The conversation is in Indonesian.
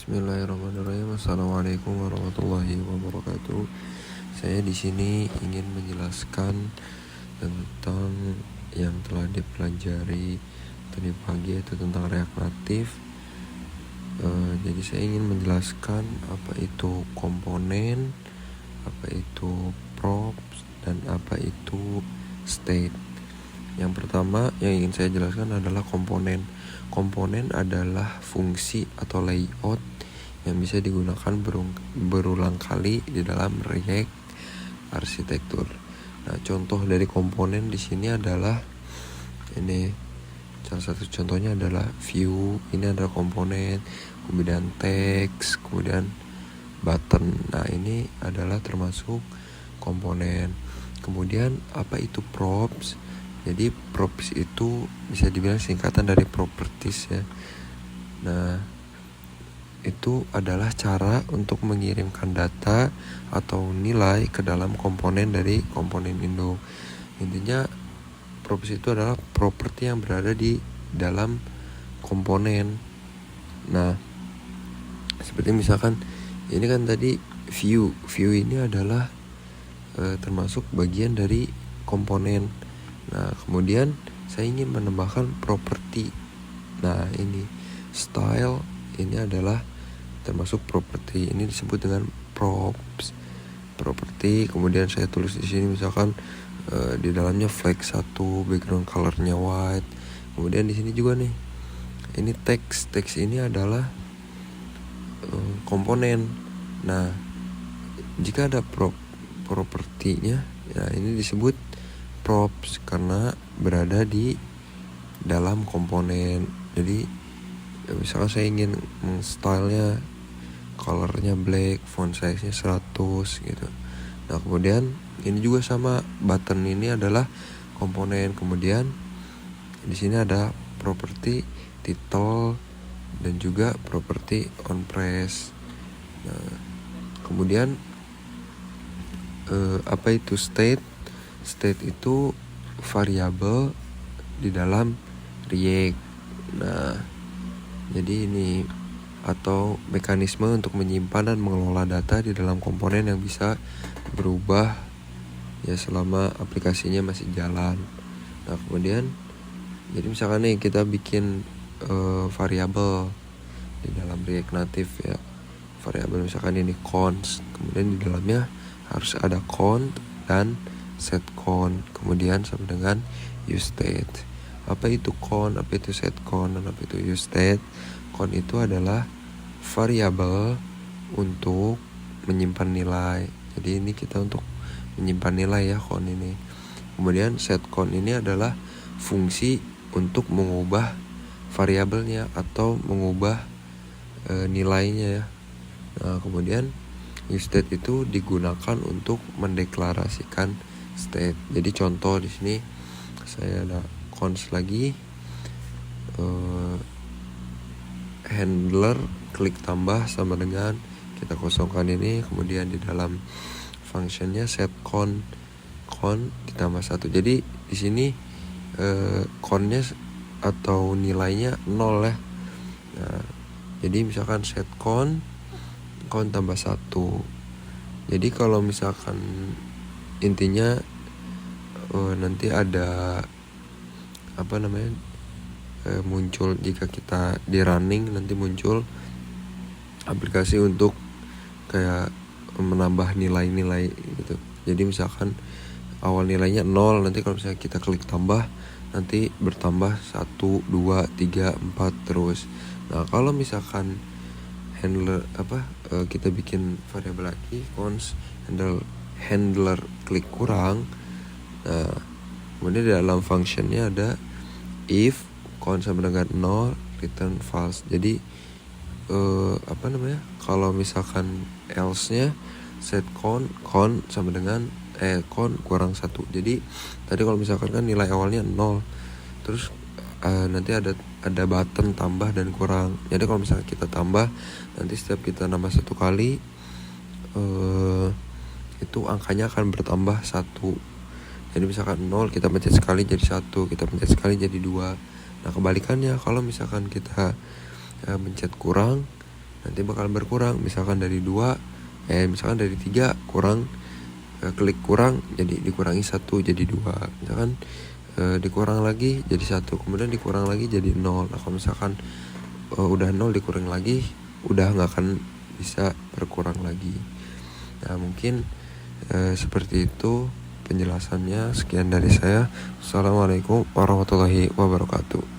Bismillahirrahmanirrahim. Assalamualaikum warahmatullahi wabarakatuh. Saya di sini ingin menjelaskan tentang yang telah dipelajari tadi pagi, yaitu tentang React Native. Jadi saya ingin menjelaskan apa itu komponen, apa itu props, dan apa itu state. Yang pertama yang ingin saya jelaskan adalah komponen. Komponen adalah fungsi atau layout yang bisa digunakan berulang kali di dalam React arsitektur. Nah, contoh dari komponen di sini adalah ini. Salah satu contohnya adalah view. Ini adalah komponen. Kemudian text, kemudian button. Nah, ini adalah termasuk komponen. Kemudian apa itu props? Jadi props itu bisa dibilang singkatan dari properties ya. Nah, itu adalah cara untuk mengirimkan data atau nilai ke dalam komponen dari komponen induk. Intinya props itu adalah properti yang berada di dalam komponen. Nah, seperti misalkan ini kan tadi view. View ini adalah termasuk bagian dari komponen. Nah, kemudian saya ingin menambahkan properti. Nah, ini style ini adalah termasuk properti. Ini disebut dengan props. Properti. Kemudian saya tulis di sini misalkan di dalamnya flag 1, background colornya white. Kemudian di sini juga nih. Ini text. Text ini adalah komponen. Nah, jika ada propertinya, ya ini disebut props karena berada di dalam komponen. Jadi misalkan saya ingin stylenya colornya black, font size-nya 100 gitu. Nah, kemudian ini juga sama, button ini adalah komponen. Kemudian di sini ada properti title dan juga properti on press. Nah, kemudian apa itu state? State itu variabel di dalam React. Nah, jadi ini atau mekanisme untuk menyimpan dan mengelola data di dalam komponen yang bisa berubah ya selama aplikasinya masih jalan. Nah, kemudian jadi misalkan nih kita bikin variabel di dalam React Native ya. Variabel misalkan ini const. Kemudian di dalamnya harus ada count dan set count, kemudian sama dengan use state. Apa itu count, apa itu set count, dan apa itu use state? Count itu adalah variabel untuk menyimpan nilai. Jadi ini kita untuk menyimpan nilai ya, count ini. Kemudian set count ini adalah fungsi untuk mengubah variabelnya atau mengubah nilainya ya. Nah, kemudian use state itu digunakan untuk mendeklarasikan state. Jadi contoh di sini saya ada const lagi, handler klik tambah sama dengan kita kosongkan ini, kemudian di dalam functionnya set count ditambah 1. Jadi di sini countnya atau nilainya 0 ya. Nah, jadi misalkan set count tambah 1. Jadi kalau misalkan intinya nanti ada muncul jika kita di running, nanti muncul aplikasi untuk kayak menambah nilai-nilai gitu. Jadi misalkan awal nilainya 0, nanti kalau misalnya kita klik tambah nanti bertambah 1, 2, 3, 4 terus. Nah, kalau misalkan handler kita bikin variabel lagi const handler klik kurang. Nah, kemudian di dalam functionnya ada if count sama dengan 0 return false. Jadi kalau misalkan else-nya set count sama dengan count kurang 1. Jadi tadi kalau misalkan kan nilai awalnya 0, terus nanti ada button tambah dan kurang. Jadi kalau misalkan kita tambah, nanti setiap kita nambah 1 kali itu angkanya akan bertambah 1. Jadi misalkan 0 kita pencet sekali jadi 1, kita pencet sekali jadi 2. Nah, kebalikannya kalau misalkan kita mencet kurang, nanti bakal berkurang. Misalkan dari 3 kurang, klik kurang jadi dikurangi 1 jadi 2, misalkan dikurang lagi jadi 1, kemudian dikurang lagi jadi 0. Nah kalau misalkan udah 0 dikurangi lagi, udah nggak akan bisa berkurang lagi. Nah mungkin seperti itu penjelasannya. Sekian dari saya. Assalamualaikum warahmatullahi wabarakatuh.